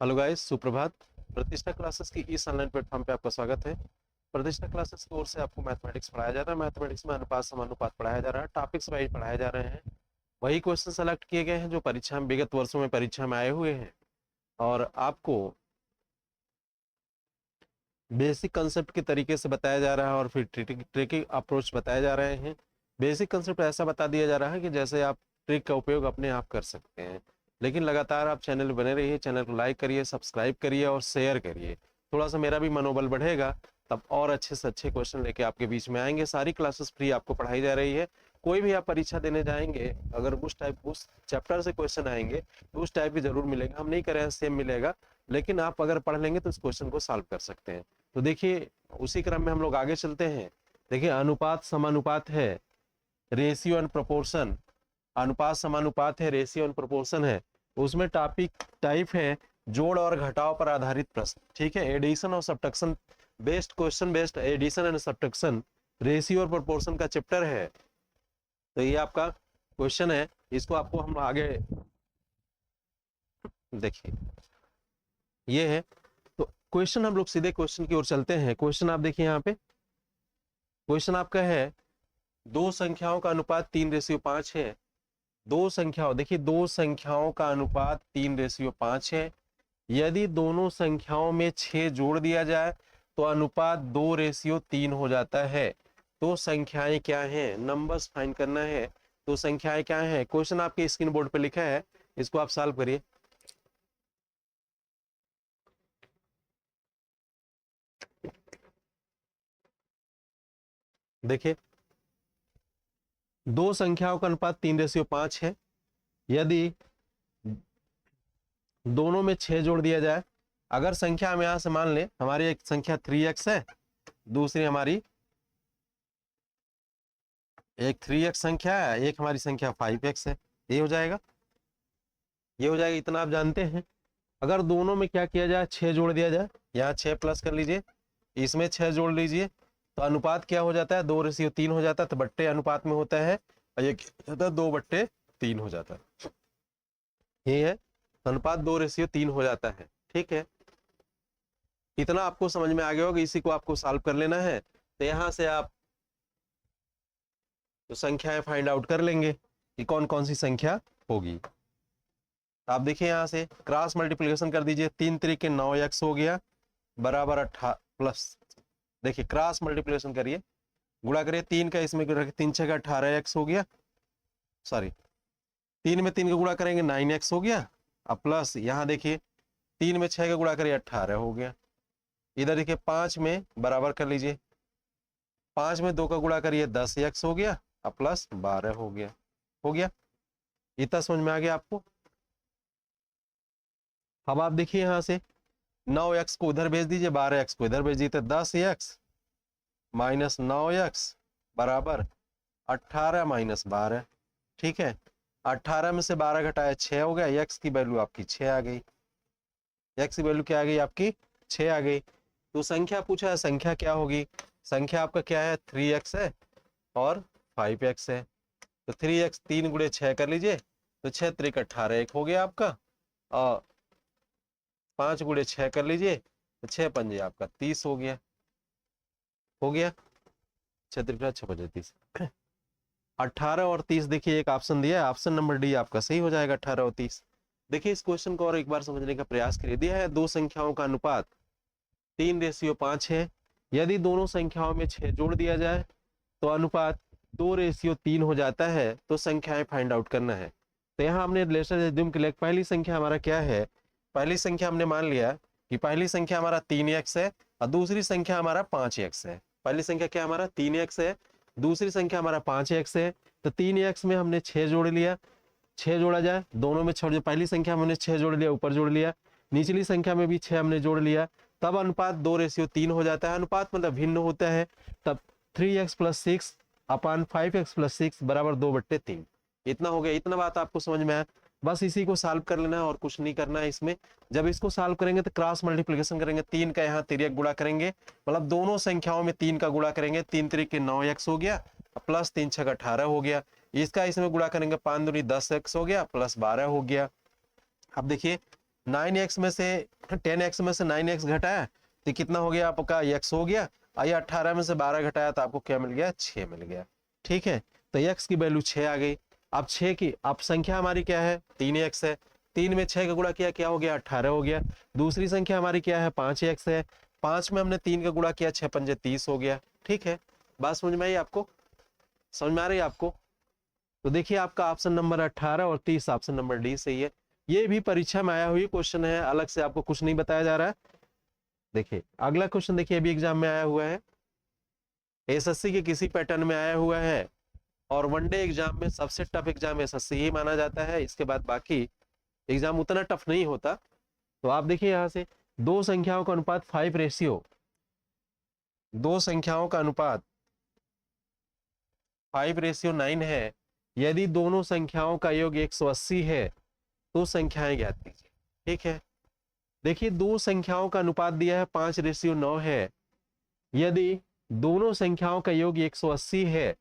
Hello guys, सुप्रभात। प्रतिष्ठा classes की इस ऑनलाइन प्लेटफॉर्म पे आपका स्वागत है। प्रतिष्ठा क्लासेस की ओर से आपको मैथमेटिक्स पढ़ाया जा रहा है। मैथमेटिक्स में अनुपात समानुपात पढ़ाया जा रहा है। टॉपिक्स वाइज पढ़ाए जा रहे हैं। वही क्वेश्चन सेलेक्ट किए गए हैं जो परीक्षा में विगत वर्षों में परीक्षा में आए हुए हैं, और आपको बेसिक कंसेप्ट के तरीके से बताया जा रहा है और फिर ट्रिकी अप्रोच बताए जा रहे हैं। बेसिक कंसेप्ट ऐसा बता दिया जा रहा है कि जैसे आप ट्रिक का उपयोग अपने आप कर सकते हैं। लेकिन लगातार आप चैनल में बने रहिए, चैनल को लाइक करिए, सब्सक्राइब करिए और शेयर करिए। थोड़ा सा मेरा भी मनोबल बढ़ेगा, तब और अच्छे से अच्छे क्वेश्चन लेके आपके बीच में आएंगे। सारी क्लासेस फ्री आपको पढ़ाई जा रही है। कोई भी आप परीक्षा देने जाएंगे, अगर उस चैप्टर से क्वेश्चन आएंगे तो उस टाइप की जरूर मिलेगा। हम नहीं करें सेम मिलेगा, लेकिन आप अगर पढ़ लेंगे तो इस क्वेश्चन को सॉल्व कर सकते हैं। तो देखिए, उसी क्रम में हम लोग आगे चलते हैं। देखिए, अनुपात समानुपात है, रेशियो एंड प्रोपोर्शन। अनुपात समानुपात है, रेशियो एंड प्रोपोर्शन है। उसमें टॉपिक टाइप है जोड़ और घटाव पर आधारित प्रश्न। ठीक है, एडिशन और subtraction based question, based addition and subtraction, ratio और प्रोपोर्शन का चैप्टर है। तो ये आपका क्वेश्चन है, इसको आपको हम आगे देखिए, ये है। तो क्वेश्चन हम लोग सीधे क्वेश्चन की ओर चलते हैं। क्वेश्चन आप देखिए, यहाँ पे क्वेश्चन आपका है दो संख्याओं का अनुपात 3:5 है। दो संख्याओं, देखिए दो संख्याओं का अनुपात 3:5 है। यदि दोनों संख्याओं में 6 जोड़ दिया जाए तो अनुपात 2:3 हो जाता है। तो संख्याएं क्या हैं, नंबर्स फाइंड करना है। तो संख्याएं क्या हैं, क्वेश्चन आपके स्क्रीन बोर्ड पे लिखा है, इसको आप सॉल्व करिए। देखिए, दो संख्याओं का अनुपात 3:5 है। यदि दोनों में 6 जोड़ दिया जाए, अगर संख्या हम यहां से मान ले, हमारी एक संख्या 3x है, दूसरी हमारी एक 3x संख्या है, एक हमारी संख्या 5x है। ये हो जाएगा, ये हो जाएगा, इतना आप जानते हैं। अगर दोनों में क्या किया जाए, 6 जोड़ दिया जाए, यहाँ 6 प्लस कर लीजिए, इसमें 6 जोड़ लीजिए, तो अनुपात क्या हो जाता है, 2:3 हो जाता है। तो बट्टे अनुपात में होता है, और ये क्या होता है, 2/3 हो जाता है। ये है, अनुपात 2:3 हो जाता है। ठीक है, इतना आपको समझ में आ गया होगा। इसी को आपको सॉल्व कर लेना है। तो यहां से आप तो संख्याएं फाइंड आउट कर लेंगे कि कौन कौन सी संख्या होगी। आप देखिए, यहां से क्रॉस मल्टीप्लिकेशन कर दीजिए। 3×9x हो गया बराबर 18 प्लस, देखिए क्रॉस मल्टीप्लिकेशन करिए, गुणा करिए 3 का, इसमें 3×6 का 18x हो गया। सॉरी, 3 में 3 का गुणा करेंगे 9x हो गया। अब प्लस यहाँ देखिए, 3 में 6 का गुणा करिए 18 हो गया। इधर देखिए 5 में बराबर कर लीजिए, 5 में 2 का गुणा करिए 10x हो गया। अब प्लस 12 हो गया। हो गया, इतना समझ में आ गया आपको। अब आप देखिए, यहां से 9x को उधर भेज दीजिए, 12x को इधर भेज दीजिए, तो 10x माइनस 9x बराबर 18 माइनस 12। ठीक है, 18 में से 12 घटाया 6 हो गया। x की वैल्यू आपकी 6 आ गई। x की वैल्यू क्या आ गई आपकी, 6 आ गई। तो संख्या पूछा है, संख्या क्या होगी, संख्या आपका क्या है, 3x है और 5x है। तो 3x 3×6 कर लीजिए, तो 6×3 = 18 एक हो गया आपका। और 5×6 कर लीजिए, तो 6×5 आपका 30 हो गया। हो गया, 6×3 = 30। 18 और 30, देखिए एक ऑप्शन दिया है, ऑप्शन नंबर डी आपका सही हो जाएगा, 18 और 30। देखिए, इस क्वेश्चन को और एक बार समझने का प्रयास करिए। दिया है दो संख्याओं का अनुपात 3:5 है। यदि दोनों संख्याओं में 6 जोड़ दिया जाए तो अनुपात 2:3 हो जाता है। तो संख्याएं फाइंड आउट करना है। तो यहाँ हमने रिलेशन एज्यूम के लिए पहली संख्या हमारा क्या है, पहली संख्या हमने मान लिया कि पहली संख्या हमारा 3x है और दूसरी संख्या हमारा 5x है। पहली संख्या क्या हमारा 3x है, दूसरी संख्या हमारा 5x है। तो 3x में हमने 6 जोड़ लिया, 6 जोड़ा जाए, दोनों में छोड़, पहली संख्या में हमने 6 जोड़ लिया, ऊपर जोड़ लिया, निचली संख्या में भी 6 हमने जोड़ लिया, तब अनुपात 2:3 हो जाता है। अनुपात मतलब भिन्न होता है। तब 3x + 6 अपान 5x + 6 बराबर 2/3। इतना हो गया, इतना बात आपको समझ में आया। बस इसी को सॉल्व कर लेना है और कुछ नहीं करना है इसमें। जब इसको सॉल्व करेंगे तो क्रॉस मल्टीप्लिकेशन करेंगे, 3 का यहाँ तिर्यक गुणा करेंगे, मतलब दोनों संख्याओं में 3 का गुणा करेंगे। 3×3 = 9x हो गया, प्लस 3×6 = 18 हो गया। इसका इसमें गुणा करेंगे, 5×2 = 10x हो गया, प्लस 12 हो गया। अब देखिए, 9x में से 10x में से 9x घटाया तो कितना हो गया आपका x हो गया। आइए 18 में से 12 घटाया तो आपको क्या मिल गया, 6 मिल गया। ठीक है, तो x की वैल्यू 6 आ गई। अब 6 की अब संख्या हमारी क्या है, 3x है। 3 में 6 का गुणा किया, क्या हो गया, 18 हो गया। दूसरी संख्या हमारी क्या है, 5x है। 5 में हमने 3 का गुणा किया, 6 पंजे 30 हो गया। ठीक है, बात समझ में आई आपको, समझ में आ रही है आपको? तो देखिए आपका ऑप्शन नंबर 18 और 30 ऑप्शन नंबर डी सही है। ये भी परीक्षा में आया हुई क्वेश्चन है, अलग से आपको कुछ नहीं बताया जा रहा है। देखिए अगला क्वेश्चन, देखिए अभी एग्जाम में आया हुआ है, एसएससी के किसी पैटर्न में आया हुआ है और वनडे एग्जाम में सबसे टफ एग्जाम एसएससी ही माना जाता है। इसके बाद बाकी एग्जाम उतना टफ नहीं होता। तो आप देखिए यहाँ से दो संख्याओं का अनुपात 5:9 है। यदि दोनों संख्याओं का योग 180 है तो संख्याएं ज्ञात कीजिए। ठीक है, देखिए दो संख्याओं का अनुपात दिया है 5:9 है। यदि दोनों संख्याओं का योग 180 है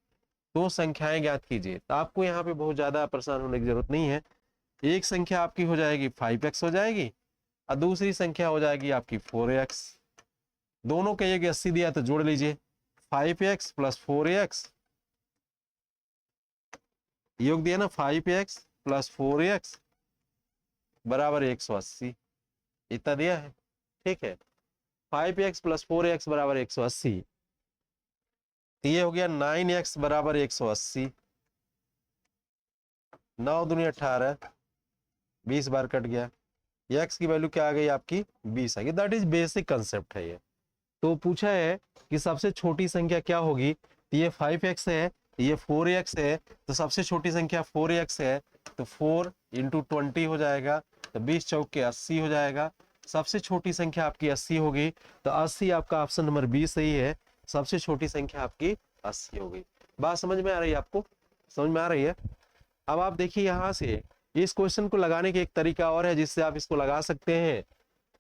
तो संख्याएं ज्ञात कीजिए। तो आपको यहाँ पे बहुत ज्यादा परेशान होने की जरूरत नहीं है। एक संख्या आपकी हो जाएगी 5x हो जाएगी और दूसरी संख्या हो जाएगी आपकी 4x। दोनों का योग 80 दिया तो जोड़ लीजिए, 5x प्लस 4x, योग दिया ना 5x प्लस 4x बराबर 180, इतना दिया है। ठीक है, 5x प्लस 4x बराबर 180, तो ये हो गया 9x बराबर 180। 9 दूनी 18, 20 बार कट गया। x की वैल्यू क्या आ गई आपकी, 20 आ गई। दैट इज बेसिक कंसेप्ट है ये। तो पूछा है कि सबसे छोटी संख्या क्या होगी, तो ये 5x है, ये 4x है, तो सबसे छोटी संख्या 4x है, तो 4 × 20 हो जाएगा, तो 20 चौक के 80 हो जाएगा। सबसे छोटी संख्या आपकी 80 होगी, तो 80 आपका ऑप्शन नंबर 20 सही है। सबसे छोटी संख्या आपकी 80 हो गई। बात समझ में आ रही है आपको, समझ में आ रही है? अब आप देखिए यहाँ से इस क्वेश्चन को लगाने के एक तरीका और है जिससे आप इसको लगा सकते हैं।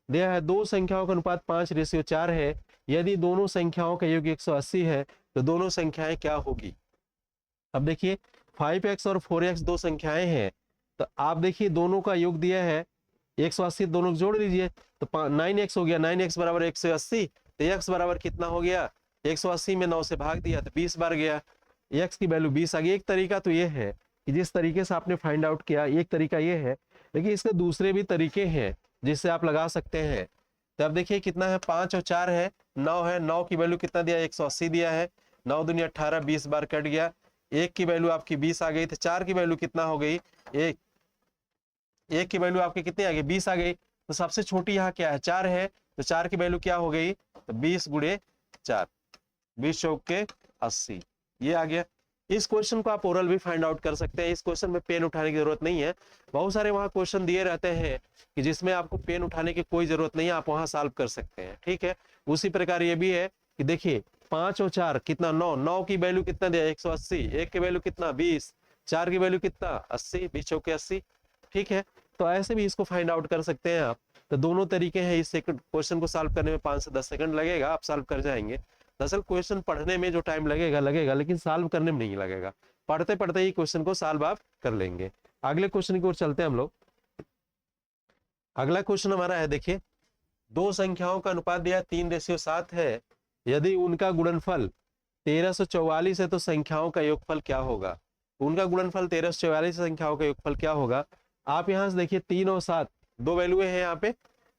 दिया है दो संख्याओं का अनुपात 5:4 है। यदि दोनों संख्याओं का योग 180 है तो दोनों संख्याएं क्या होगी। अब देखिए 5x और 4x दो संख्याएं हैं, तो आप देखिए दोनों का योग दिया है 180, दोनों जोड़ लीजिए तो 9x हो गया। 9x बराबर 180, तो x बराबर कितना हो गया, 180 में 9 से भाग दिया तो 20 बार गया, x की वैल्यू 20 आ गई। एक तरीका तो ये है कि जिस तरीके से आपने फाइंड आउट किया, एक तरीका ये है, लेकिन इसके दूसरे भी तरीके हैं जिससे आप लगा सकते हैं। तो अब देखिए कितना है, 5 और 4 है, 9 है। 9 की वैल्यू कितना दिया, 180 दिया है। 9 दूनी 18, 20 बार कट गया। 1 की वैल्यू आपकी 20 आ गई, तो 4 की वैल्यू कितना हो गई, 1 की वैल्यू आपकी कितनी आ गई, 20 आ गई। तो सबसे छोटी यहाँ क्या है, 4 है, तो 4 की वैल्यू क्या हो गई, तो 20 × 4, 20 चौक के 80, ये आ गया। इस क्वेश्चन को आप ओरल भी फाइंड आउट कर सकते हैं। इस क्वेश्चन में पेन उठाने की जरूरत नहीं है। बहुत सारे वहां क्वेश्चन दिए रहते हैं कि जिसमें आपको पेन उठाने की कोई जरूरत नहीं है, आप वहां सॉल्व कर सकते हैं। ठीक है, उसी प्रकार ये भी है कि देखिए 5 और 4 कितना, 9, 9 की वैल्यू कितना दिया, 180, 1 की वैल्यू कितना, 20, 4 की वैल्यू कितना, 80, 20 चौक के 80। ठीक है, तो ऐसे भी इसको फाइंड आउट कर सकते हैं आप। तो दोनों तरीके हैं। इस क्वेश्चन को सॉल्व करने में 5 से 10 सेकंड लगेगा, आप सॉल्व कर जाएंगे। दरअसल क्वेश्चन पढ़ने में जो टाइम लगेगा, लेकिन सॉल्व करने में नहीं लगेगा। पढ़ते पढ़ते ही क्वेश्चन को सॉल्व आप कर लेंगे। अगले क्वेश्चन की ओर चलते हैं हम लोग। अगला क्वेश्चन हमारा है, देखिए दो संख्याओं का अनुपात दिया 3:7 है। यदि उनका गुणनफल 1344 है तो संख्याओं का योगफल क्या होगा। उनका गुणनफल 1344 संख्याओं का योगफल क्या होगा। आप यहां से देखिए 3 और 7 दो वैल्यू है यहाँ पे।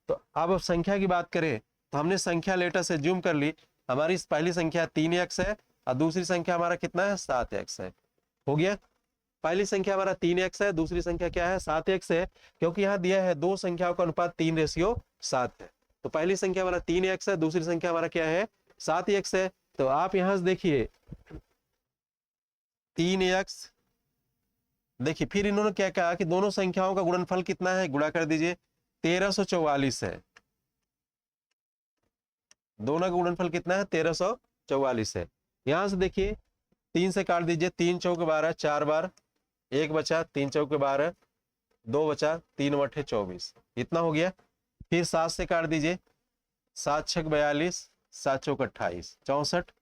तो अब संख्या की बात करें तो हमने संख्या लेटर से जूम कर ली। हमारी पहली संख्या 3x है और दूसरी संख्या हमारा कितना है, 7x है। हो गया, पहली संख्या हमारा 3x है, दूसरी संख्या क्या है, 7x है। क्योंकि यहाँ दिया है दो संख्याओं का अनुपात 3:7 है, तो पहली संख्या हमारा 3x है, दूसरी संख्या हमारा क्या है, 7x है। तो आप यहां से देखिए 3x, देखिए फिर इन्होंने क्या कहा कि दोनों संख्याओं का गुणनफल कितना है, गुणा कर दीजिए, 1344 है। दोनों का गुणनफल कितना है, 1344 है। यहां से देखिए 3 से काट दीजिए, 3 चौक 12, 4 बार, 1 बचा, 3 चौक 12, 2 बचा, 3 बटे 24, इतना हो गया। फिर 7 से काट दीजिए, 7 छक 42, 7 चौक 28, 64।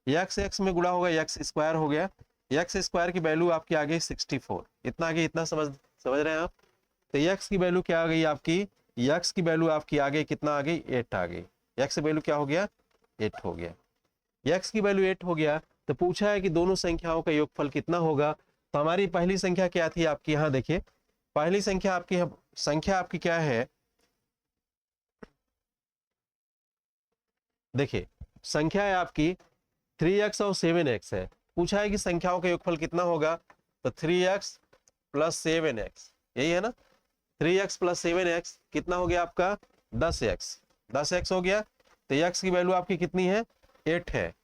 x में गुणा होगा, x स्क्वायर हो गया। x स्क्वायर की वैल्यू आपकी आ गई 64, इतना आ गई, इतना समझ रहे हैं आप। तो x की वैल्यू क्या आ गई आपकी x की वैल्यू आपकी आ गई, कितना आ गई, 8 आ गई। x की वैल्यू क्या हो गया, 8 हो गया। x की वैल्यू 8 हो गया तो पूछा है कि दोनों संख्याओं का योगफल कितना होगा। तो हमारी पहली संख्या क्या थी आपकी, यहाँ देखिए पहली संख्या आपकी क्या है, देखिए संख्या है आपकी 3x और 7x है। पूछा है कि संख्याओं का योगफल कितना होगा, तो 3x प्लस 7x, यही है ना। 3x प्लस 7x कितना हो गया आपका, 10x। 10x हो गया तो x की वैल्यू आपकी कितनी है, 8 है।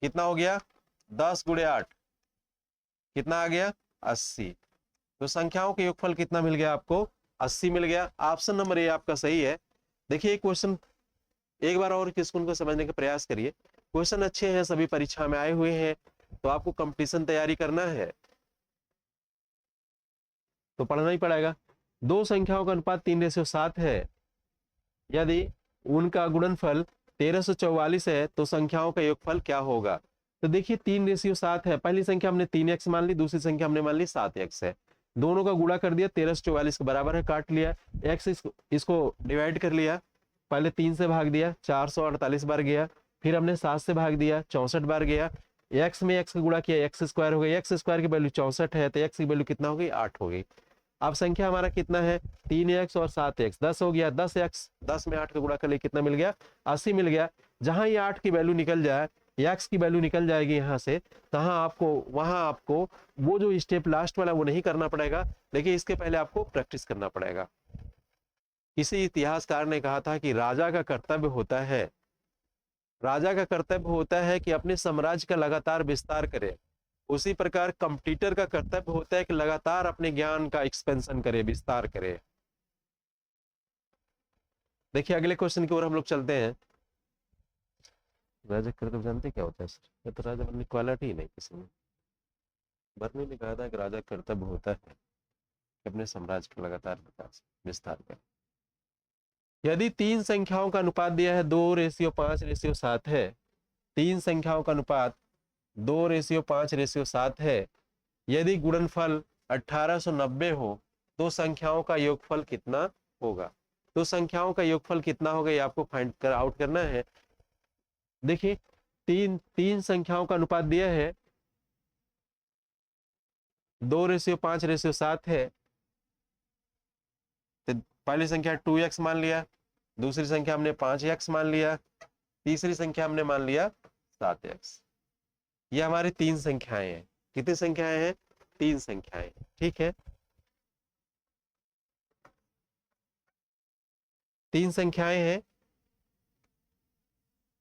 कितना हो गया, 10 गुणे 8 कितना आ गया, 80। तो संख्याओं के योगफल कितना मिल गया आपको, 80 मिल गया। ऑप्शन नंबर ए आपका सही है। देखिए क्वेश्चन एक बार और क्वेश्चन को समझने का प्रयास करिए। क्वेश्चन अच्छे हैं, सभी परीक्षा में आए हुए हैं, तो आपको कंपटीशन तैयारी करना है तो पढ़ना ही पड़ेगा। दो संख्याओं का अनुपात 3:7 है, यदि उनका गुणनफल 1344 है तो संख्याओं का योगफल क्या होगा। तो देखिए 3:7 है, पहली संख्या हमने 3x मान ली, दूसरी संख्या हमने मान ली 7x है। दोनों का गुणा कर दिया, 1344 के बराबर है, काट लिया। x इसको डिवाइड कर लिया, पहले 3 से भाग दिया, 448 बार गया। फिर हमने 7 से भाग दिया, 64 बार गया। x में x का गुणा किया, x स्क्वायर हो गया। x स्क्वायर की वैल्यू 64 है तो x की वैल्यू कितना हो गई, 8 हो गई। अब संख्या हमारा कितना है, 3x और 7x, 10 हो गया। 10x 10 में 8 का गुणा कर लिए, कितना मिल गया, 80 मिल गया। जहां ये 8 की वैल्यू निकल जाए, x की वैल्यू निकल जाएगी यहाँ से, वहां आपको वो जो स्टेप लास्ट वाला वो नहीं करना पड़ेगा, लेकिन इसके पहले आपको प्रैक्टिस करना पड़ेगा। किसी इतिहासकार ने कहा था कि राजा का कर्तव्य होता है कि अपने साम्राज्य का लगातार विस्तार करे। उसी प्रकार कंपटीटर का कर्तव्य होता है कि लगातार अपने ज्ञान का एक्सपेंशन करे, विस्तार करे। देखिए अगले क्वेश्चन की ओर हम लोग चलते हैं। राजा कर्तव्य जानते क्या होता है सर, ये तो राजा बनने की क्वालिटी ही नहीं किसी में। बर्नी ने कहा था कि राजा कर्तव्य होता है कि अपने साम्राज्य का लगातार विकास विस्तार करे। यदि तीन संख्याओं का अनुपात दिया है 2:5:7 है, तीन संख्याओं का अनुपात 2:5:7 है, यदि गुणनफल 1890 हो तो संख्याओं का योगफल कितना होगा। तो संख्याओं का योगफल कितना होगा ये आपको फाइंड आउट करना है। देखिए तीन संख्याओं का अनुपात दिया है 2:5:7 है, तो पहली संख्या 2x मान लिया, दूसरी संख्या हमने 5x मान लिया, तीसरी संख्या हमने मान लिया 7x। ये हमारी तीन संख्याएं हैं। कितनी संख्याएं हैं, तीन संख्याएं, ठीक है, तीन संख्याएं हैं।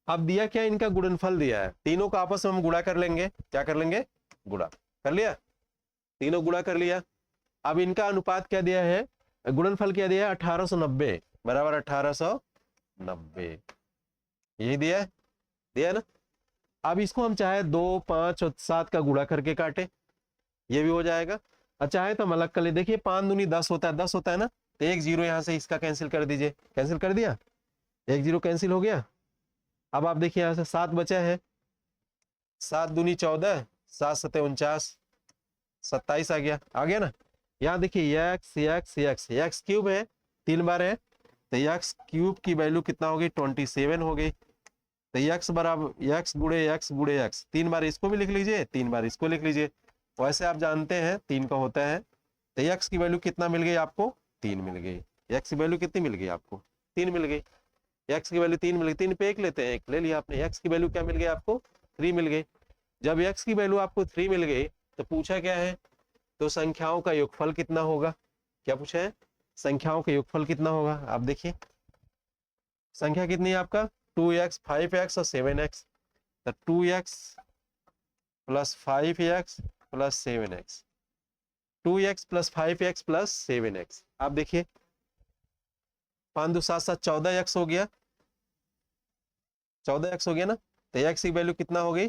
अब दिया क्या, इनका गुणनफल दिया है, तीनों का आपस में हम गुणा कर लेंगे। क्या कर लेंगे, गुणा कर लिया, तीनों गुणा कर लिया। अब इनका अनुपात क्या दिया है, गुणनफल क्या दिया है, 1890 बराबर 1890, यही दिया है ना। अब इसको हम चाहे 2, 5 और 7 का गुणा करके काटे, ये भी हो जाएगा। और चाहे तो हम अलग कर ले। देखिए 5 दूनी 10 होता है, 10 होता है ना, तो एक जीरो यहां से इसका कैंसिल कर दीजिए, कैंसिल कर दिया, एक जीरो कैंसिल हो गया। अब आप देखिए यहां से 7 बचा है, 7 दूनी 14, 7 सते 49, 27 आ गया ना। यहाँ देखिए एक्स क्यूब है, 3 बार है, तो एक्स क्यूब की वैल्यू कितना हो गई, 27 हो गई। तो एक्स बराबर एक्स गुड़े एक्स 3 बार इसको भी लिख लीजिए, 3 बार इसको लिख लीजिए। वैसे आप जानते हैं 3 का होता है। तो एक्स की वैल्यू कितना मिल गई आपको, 3 मिल गई। एक्स की वैल्यू कितनी मिल गई आपको, 3 मिल गई। एक्स की वैल्यू 3 मिल गई, 3 पे एक लेते हैं, एक ले लिया आपने। एक्स की वैल्यू क्या मिल गई आपको, 3 मिल गई। जब एक्स की वैल्यू आपको 3 मिल गई तो पूछा क्या है, तो संख्याओं का योगफल कितना होगा। क्या पूछा है, संख्याओं का योगफल कितना होगा। आप देखिए संख्या कितनी है आपका, 2x 5x और 7x। तो 2x plus 5x plus 7x, 2x plus 5x plus 7x। आप देखिए 5 2 7 7 14x हो गया, 14x हो गया ना। तो x की वैल्यू कितना हो गई,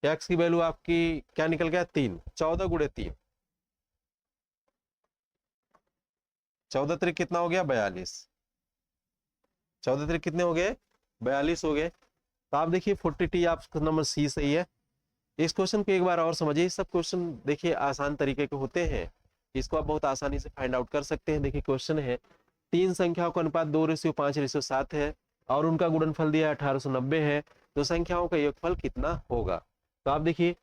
x की वैल्यू आपकी क्या निकल गया, 3। 14 गुणे 3, 14 त्रिक कितना हो गया, 42। 14 त्रिक कितने हो गए, 42 हो गए। तो आप देखिए 40T आपका नंबर सी सही है। इस क्वेश्चन को एक बार और समझिए। सब क्वेश्चन देखिए आसान तरीके के होते हैं, इसको आप बहुत आसानी से फाइंड आउट कर सकते हैं। देखिए क्वेश्चन है, तीन संख्याओं का अनुपात 2:5:7 है और उनका गुणनफल दिया है 1890 है, तो संख्याओं का योगफल कितना होगा? तो आप देखिए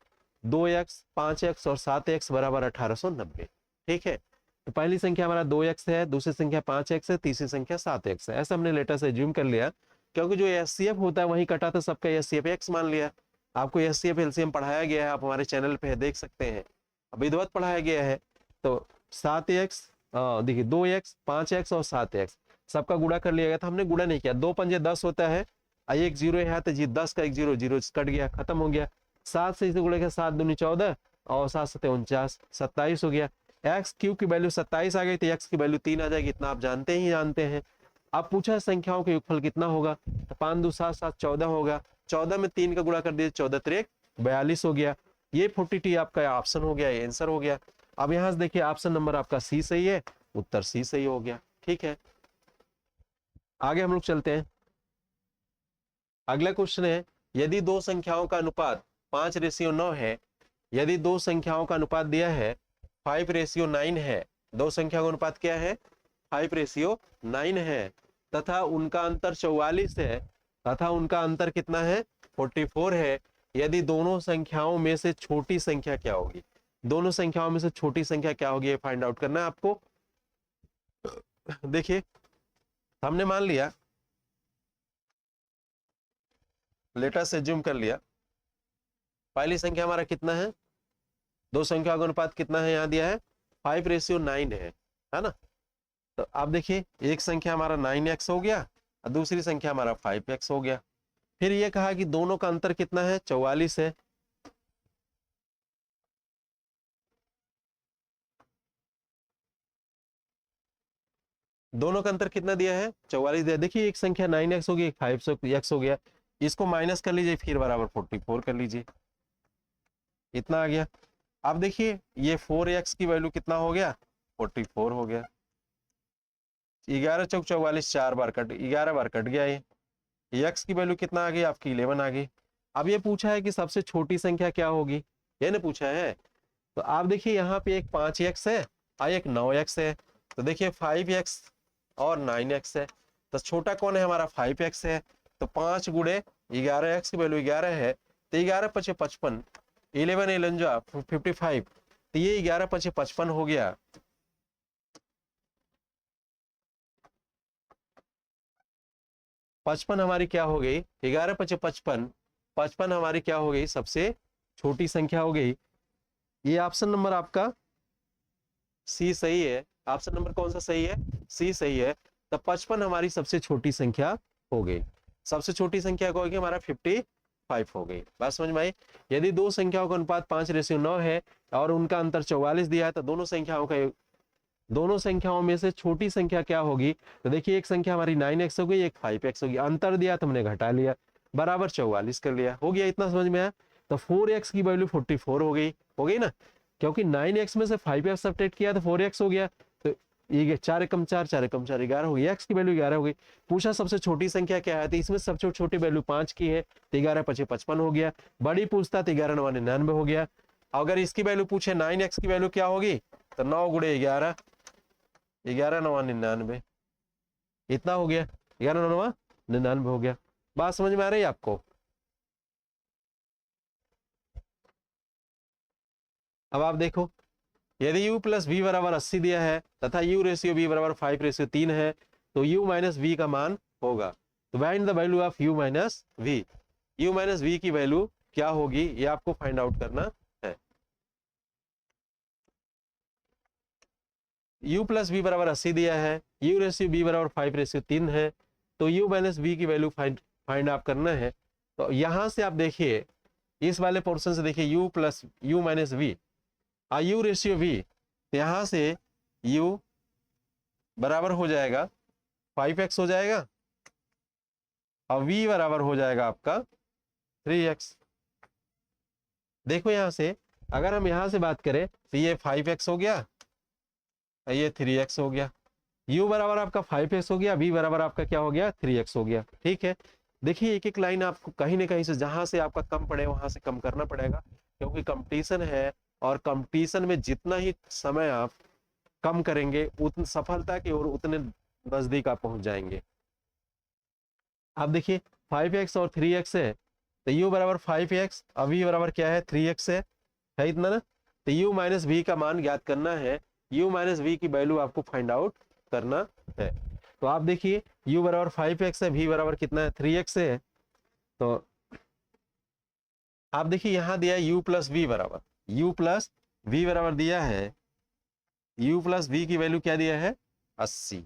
2x, 5x और 7x बराबर 1890। ठीक है, तो पहली संख्या हमारा 2x है, दूसरी संख्या 5x है, तीसरी संख्या 7x है। ऐसा हमने लेटर से ज्यूम कर लिया, क्योंकि जो एचसीएफ होता है वही कटा, तो सबका एचसीएफ x मान लिया। आपको एचसीएफ एलसीएम पढ़ाया गया है, आप हमारे चैनल पे देख सकते हैं, विधिवत पढ़ाया गया है। तो 7x, देखिए 2x, 5x और 7x सबका गुणा कर लिया गया था, हमने गुणा नहीं किया। 2 पंजे 10 होता है, एक जीरो है तो जी 10 का एक जीरो, जीरो कट गया, खत्म हो गया। 7 से इसे गुणा किया, 7 दूनी 14 और 7 7 49, 27 हो गया। एक्स क्यूब की वैल्यू 27 आ गई, तो एक्स की वैल्यू 3 आ जाएगी, इतना आप जानते ही जानते हैं। अब पूछा संख्याओं के योगफल कितना होगा, तो 5 2 7 7 14 होगा, 14 में 3 का गुणा कर दिए, 14 3 42 हो गया। ये 42 आपका ऑप्शन हो गया, ये आंसर हो गया। अब यहां से देखिए ऑप्शन नंबर आपका सी सही है, उत्तर सी सही हो गया। ठीक है, आगे हम लोग चलते हैं। अगला क्वेश्चन है, यदि दो संख्याओं का अनुपात 5:9 है, यदि दो संख्याओं का अनुपात दिया है 5:9 है, दो संख्या का अनुपात क्या है? 5:9 है, तथा उनका अंतर 44 है, तथा उनका अंतर कितना है? 44 है। यदि दोनों संख्याओं में से छोटी संख्या क्या होगी? दोनों संख्याओं में से छोटी संख्या क्या होगी, ये फाइंड आउट करना है आपको। देखिए हमने मान लिया, लेटर से जूम कर लिया, पहली संख्या हमारा कितना है? दो संख्या का अनुपात कितना है? यहाँ दिया है 5:9 है ना। तो आप देखिए एक संख्या हमारा 9x हो गया और दूसरी संख्या हमारा 5x हो गया। फिर ये कहा कि दोनों का अंतर कितना है? 44 है। दोनों का अंतर कितना दिया है? 44 दिया। देखिए एक संख्या 9x हो गई, एक 5x हो गया, इसको माइनस कर लीजिए, फिर बराबर 44 कर लीजिए, इतना आ गया। अब देखिए ये 4x की वैल्यू कितना हो गया? 44 हो गया। 11 चौक 44, 4 बार कट, 11 बार कट गया। ये x की वैल्यू कितना आ गई? आपकी 11 आ गई। अब ये पूछा है कि सबसे छोटी संख्या क्या होगी, ये ना पूछा है। तो आप देखिए यहाँ पे एक 5x है और एक 9x है, तो देखिए 5x और 9x है, तो छोटा कौन है? हमारा 5x है। तो 5 गुणे 11, x की वैल्यू 11 है, तो 11 पचे 55, 11 11 जो 55, तो ये 11 पचे 55 हो गया। पचपन हमारी क्या हो गई? 11 पचे 55, 55 हमारी क्या हो गई? सबसे छोटी संख्या हो गई। ये ऑप्शन नंबर आपका सी सही है। ऑप्शन नंबर कौन सा सही है? सी सही है। तो 55 हमारी सबसे छोटी संख्या हो गई। सबसे छोटी संख्या क्या होगी? हमारा 55 हो गई। बात समझ में आई? यदि दो संख्याओं का अनुपात 5:9 है और उनका अंतर 44 दिया है, तो दोनों संख्याओं में से छोटी संख्या क्या होगी? तो देखिए एक संख्या हमारी 9x हो गई, एक 5x होगी, अंतर दिया तो हमने घटा लिया, बराबर 44 कर लिया, हो गया। इतना समझ में आया? तो 4x की वैल्यू 44 हो गई ना, क्योंकि 9x में से 5x सब्ट्रैक्ट किया तो 4x हो गया। तो ये 4 एकम 4, 4 एकम 4, 11 हो गई, x की वैल्यू 11 हो गई। पूछा सबसे छोटी संख्या क्या है, तो इसमें सबसे छोटी वैल्यू 5 की है, तो 11 पचे 55 हो गया। बड़ी पूछता तो 11 9 99 हो गया। अगर इसकी वैल्यू पूछे 9x की वैल्यू क्या होगी, तो 9 गुणे 11, 11 9 99, इतना हो गया, 11 9 99 हो गया। बात समझ में आ रही है आपको? अब आप देखो, यदि u प्लस वी बराबर 80 दिया है तथा u रेशियो v बराबर 5:3 है, तो u माइनस वी का मान होगा। तो find the value of u minus V. u minus V की वैल्यू क्या होगी, ये आपको फाइंड आउट करना है। u प्लस वी बराबर 80 दिया है, u रेशियो v बराबर 5:3 है, तो u माइनस वी की वैल्यू फाइंड आप करना है। तो यहां से आप देखिए, इस वाले पोर्शन से देखिए u plus u minus V, u ratio v, यहां से u बराबर हो जाएगा 5x हो जाएगा और v बराबर हो जाएगा आपका 3x। देखो यहां से अगर हम यहां से बात करें तो ये 5x हो गया, ये 3x हो गया, u बराबर आपका 5x हो गया, v बराबर आपका क्या हो गया? 3x हो गया। ठीक है, देखिए एक एक लाइन आपको कहीं ना कहीं से जहां से आपका कम पड़े वहां से कम करना पड़ेगा, क्योंकि कंपटीशन है और कंपटीशन में जितना ही समय आप कम करेंगे उतनी सफलता की ओर उतने नजदीक आप पहुंच जाएंगे। आप देखिए 5x और 3x है, तो u बराबर 5x और v बराबर क्या है 3x है इतना ना। तो u माइनस वी का मान ज्ञात करना है, u माइनस वी की वैल्यू आपको फाइंड आउट करना है। तो आप देखिए u बराबर 5x है, v बराबर कितना है 3x है। तो आप देखिए यहां दिया है u प्लस वी बराबर, u प्लस वी बराबर दिया है, u प्लस वी की वैल्यू क्या दिया है 80,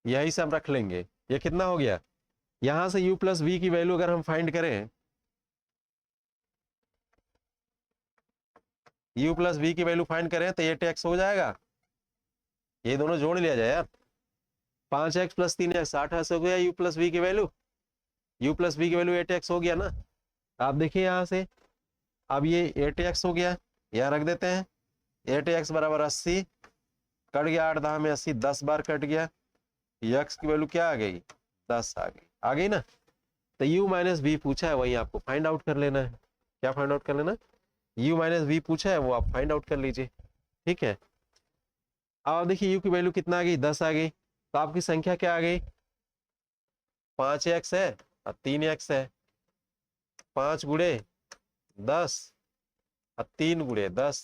यही से हम रख लेंगे। ये कितना हो गया, यहां से u प्लस वी की वैल्यू अगर हम फाइंड करें, u प्लस वी की वैल्यू फाइंड करें तो ये टैक्स हो जाएगा, ये दोनों जोड़ लिया जाए यार, 5x प्लस 3x 8 हो गया u प्लस वी की वैल्यू, u प्लस वी की वैल्यू 8x हो गया ना। आप देखिए यहां से अब ये 8x हो गया, यहां रख देते हैं 8x बराबर 80, कट गया 8 10 में 80, 10 बार कट गया, x की वैल्यू क्या आ गई 10 आ गई ना। तो u माइनस वी पूछा है वही आपको फाइंड आउट कर लेना है। क्या फाइंड आउट कर लेना, u माइनस वी पूछा है वो आप फाइंड आउट कर लीजिए, ठीक है। अब देखिए u की वैल्यू कितना आ गई 10 आ गई, तो आपकी संख्या क्या आ गई 5x है और 3x है, 5 गुणे 10 और 3 गुणे 10,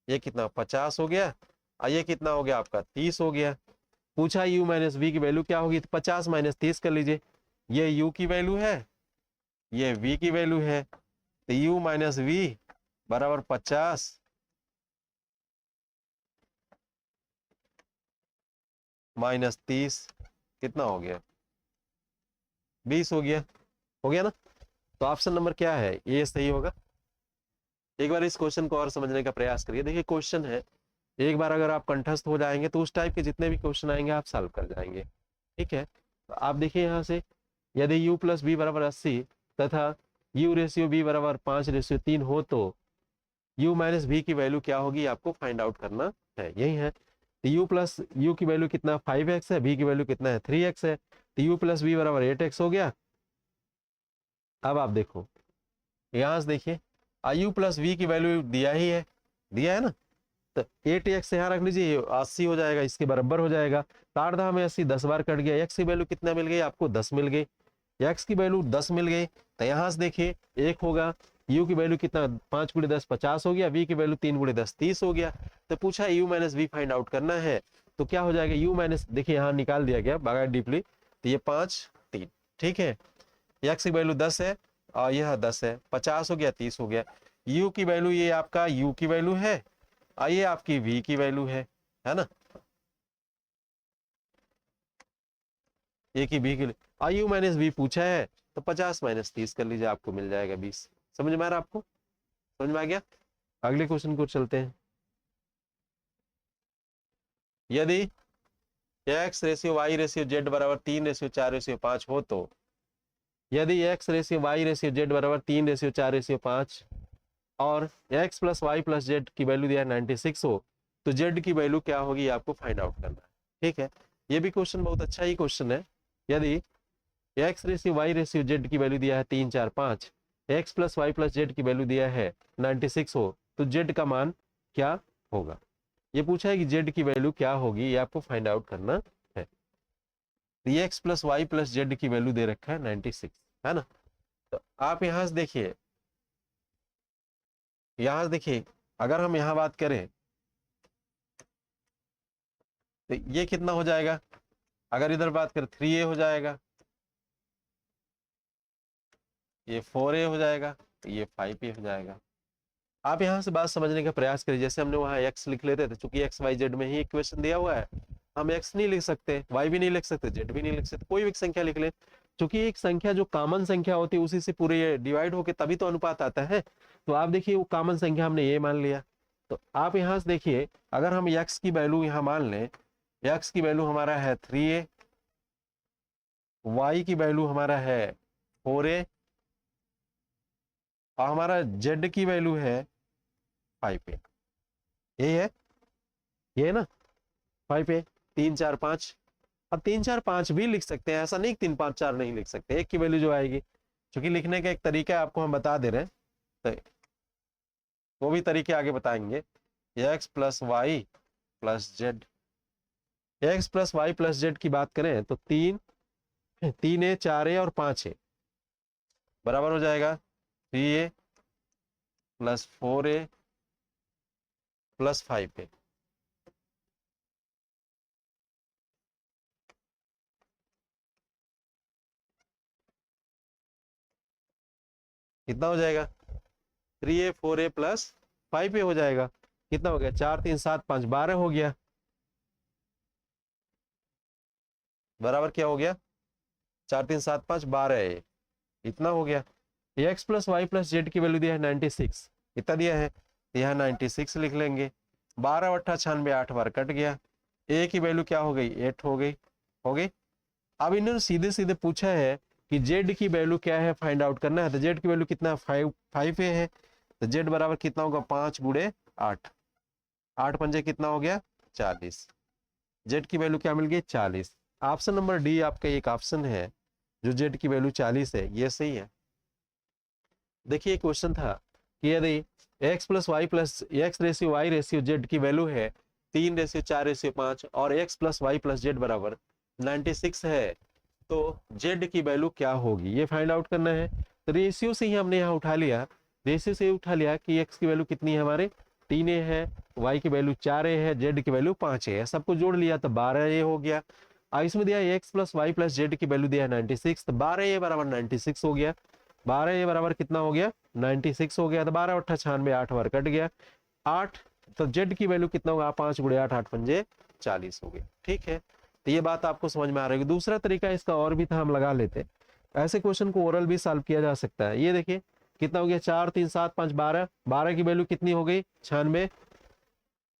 ये कितना 50 हो गया, और ये कितना हो गया आपका 30 हो गया। पूछा u माइनस वी की वैल्यू क्या होगी, तो 50 माइनस 30 कर लीजिए, ये u की वैल्यू है, ये v की वैल्यू है, तो u माइनस वी बराबर 50 माइनस 30 कितना हो गया 20 हो गया ना। तो ऑप्शन नंबर क्या है, ये सही होगा। एक बार इस क्वेश्चन को और समझने का प्रयास करिए। देखिए क्वेश्चन है, एक बार अगर आप कंठस्थ हो जाएंगे तो उस टाइप के जितने भी क्वेश्चन आएंगे आप सॉल्व कर जाएंगे, ठीक है। तो आप देखिए यहाँ से, यदि u प्लस बी बराबर 80 तथा u रेशियो b बराबर 5:3 हो तो u माइनस v की वैल्यू क्या होगी आपको फाइंड आउट करना है, यही है। तो u प्लस u की वैल्यू कितना 5x है, v की वैल्यू कितना है 3x है, तो u प्लस v बराबर 8x हो गया। अब आप देखो यहां से देखिए u प्लस v की वैल्यू दिया है ना, तो 8x यहाँ रख लीजिए 80 हो जाएगा, इसके बराबर हो जाएगा। 8 10 में 80, 10 बार कट गया, x की वैल्यू कितना मिल गई आपको 10 मिल गई, x की वैल्यू 10 मिल गई। तो यहां से देखिए एक होगा, u की वैल्यू कितना 5 गुणे 10 50 हो गया, v की वैल्यू 3 गुणे 10 30 हो गया। तो पूछा u minus V find out करना है, तो क्या हो जाएगा u माइनस, देखिए यहाँ निकाल दिया गया बगैर डीपली, तो ये 5 3, ठीक है। x की वैल्यू 10 है और यह 10 है, 50 हो गया 30 हो गया। u की वैल्यू ये आपका u की वैल्यू है और ये आपकी v की वैल्यू है ना, ये की v की और u माइनस वी पूछा है, तो 50 माइनस 30 कर लीजिए, आपको मिल जाएगा 20। समझ में आ रहा आपको, समझ में आ गया। अगले क्वेश्चन को चलते हैं। यदि x ratio y ratio z बराबर 3 रेशियो 4 रेशियो 5 हो तो, यदि x ratio y ratio z बराबर 3 रेशियो 4 रेशियो 5 और x plus Y plus Z की वैल्यू दिया है 96 हो, तो z की वैल्यू क्या होगी आपको फाइंड आउट करना है, ठीक है। ये भी क्वेश्चन बहुत अच्छा ही क्वेश्चन है। यदि x ratio y ratio z की वैल्यू दिया है 3 4 5, x plus Y plus Z की वैल्यू दिया है 96 हो, तो z का मान क्या होगा, ये पूछा है कि z की वैल्यू क्या होगी, ये आपको फाइंड आउट करना है। X plus Y plus Z की वैल्यू दे रखा है 96, है ना। तो आप यहां से देखिए, अगर हम यहां बात करें तो ये कितना हो जाएगा, अगर इधर बात करें 3a हो जाएगा, ये 4a हो जाएगा, तो ये 5a हो जाएगा। आप यहां से बात समझने का प्रयास करिए, जैसे हमने वहां x लिख लेते थे, चूंकि एक्स वाई जेड में ही इक्वेशन दिया हुआ है, हम x नहीं लिख सकते, y भी नहीं लिख सकते, z भी नहीं लिख सकते, कोई भी संख्या लिख ले, क्योंकि एक संख्या जो कॉमन संख्या होती है उसी से पूरे ये डिवाइड होके तभी तो अनुपात आता है। तो आप देखिए वो कॉमन संख्या हमने ये मान लिया, तो आप यहां से देखिए अगर हम x की वैल्यू यहां मान लें, x की वैल्यू हमारा है 3a, y की वैल्यू हमारा है 4a और हमारा z की वैल्यू है 5a, ये है ना 5a। 3 4 5, अब 3 4 5 भी लिख सकते हैं, ऐसा नहीं 3 5 4 नहीं लिख सकते, एक की वैल्यू जो आएगी, क्योंकि लिखने का एक तरीका आपको हम बता दे रहे हैं, तो वो भी तरीके आगे बताएंगे। x plus Y plus Z. X plus Y plus Z की बात करें तो 3a 4a और 5a बराबर हो जाएगा 3a plus 4a plus 5a। कितना हो जाएगा 3a 4a प्लस 5a हो जाएगा। कितना हो गया 4 3 7 5 12 हो गया। बराबर क्या हो गया 4 3 7 5 12 है। इतना हो गया। X plus Y plus Z की वैल्यू दिया है 96। कितना दिया है यह 96 लिख लेंगे। 12 8 96 8 बार कट गया। ए की वैल्यू क्या हो गई 8 हो गई। अब इन्होंने सीधे सीधे पूछा है कि जेड की वैल्यू क्या है फाइंड आउट करना है। तो जेड की वैल्यू कितना 5 है तो जेड बराबर कितना होगा 5 गुणे 8। 8 पंजे कितना हो गया 40। जेड की वैल्यू क्या मिल गई 40। ऑप्शन नंबर डी आपका एक ऑप्शन है जो जेड की वैल्यू 40 है, ये सही है। देखिए क्वेश्चन था कि यदि x plus Y plus X ratio Y ratio Z की वैल्यू है 3 रेशियो 4 रेशियो 5 और x plus Y plus Z बराबर 96 है तो जेड की वैल्यू क्या होगी ये फाइंड आउट करना है। तो रेशियो से ही हमने यहाँ उठा लिया, रेशियो से उठा लिया कि x की वैल्यू कितनी है हमारे 3a है, y की वैल्यू 4a है, z की वैल्यू 5a है। सबको जोड़ लिया तो 12a हो गया। अब इसमें दिया x plus Y plus Z की वैल्यू दिया 96 तो 12a बराबर 96 हो गया। 12a बराबर कितना हो गया 96 हो गया। तो 12 8 96 8 बार कट गया 8। तो जेड की वैल्यू कितना होगा 5 गुणे 8 8 पंजे 40 हो गया। ठीक है तो ये बात आपको समझ में आ रही है। दूसरा तरीका इसका और भी था, हम लगा लेते। ऐसे क्वेश्चन को ओरल भी सॉल्व किया जा सकता है। ये देखिए कितना हो गया 4 3 7 5 12। 12 की वैल्यू कितनी हो गई 96।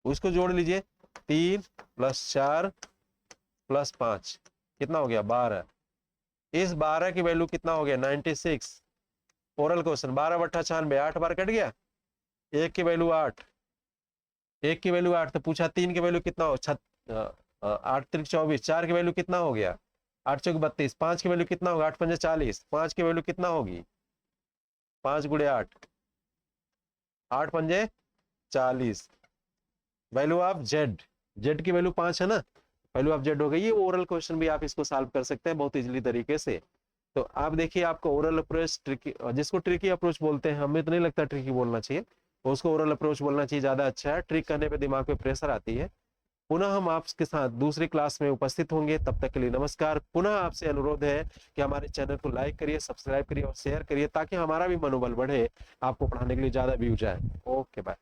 उसको जोड़ लीजिए 3 प्लस 4 प्लस 5 कितना हो गया 12। इस 12 की वैल्यू कितना हो गया 96। ओरल क्वेश्चन 12 बट्टा 96 8 बार कट गया। एक की वैल्यू 8, एक की वैल्यू 8 तो पूछा 3 की वैल्यू कितना हो 8 3 24। 4 की वैल्यू कितना हो गया 8 चौक 32। 5 की वैल्यू कितना होगा 8 पंजे 40। 5 की वैल्यू कितना होगी 5 गुणे 8 8 पंजे 40। वैल्यू ऑफ जेड, जेड की वैल्यू 5 है ना, वैल्यू ऑफ जेड हो गई। ये ओरल क्वेश्चन भी आप इसको सॉल्व कर सकते हैं बहुत इजीली तरीके से। तो आप देखिए आपका ओरल अप्रोच ट्रिकी, जिसको ट्रिकी अप्रोच बोलते हैं, हमें तो नहीं लगता ट्रिकी बोलना चाहिए, उसको ओरल अप्रोच बोलना चाहिए, ज्यादा अच्छा है। ट्रिक करने पे दिमाग पे प्रेशर आती है। पुनः हम आपके साथ दूसरी क्लास में उपस्थित होंगे, तब तक के लिए नमस्कार। पुनः आपसे अनुरोध है कि हमारे चैनल को लाइक करिए, सब्सक्राइब करिए और शेयर करिए ताकि हमारा भी मनोबल बढ़े, आपको पढ़ाने के लिए ज्यादा व्यूज आए। Okay bye.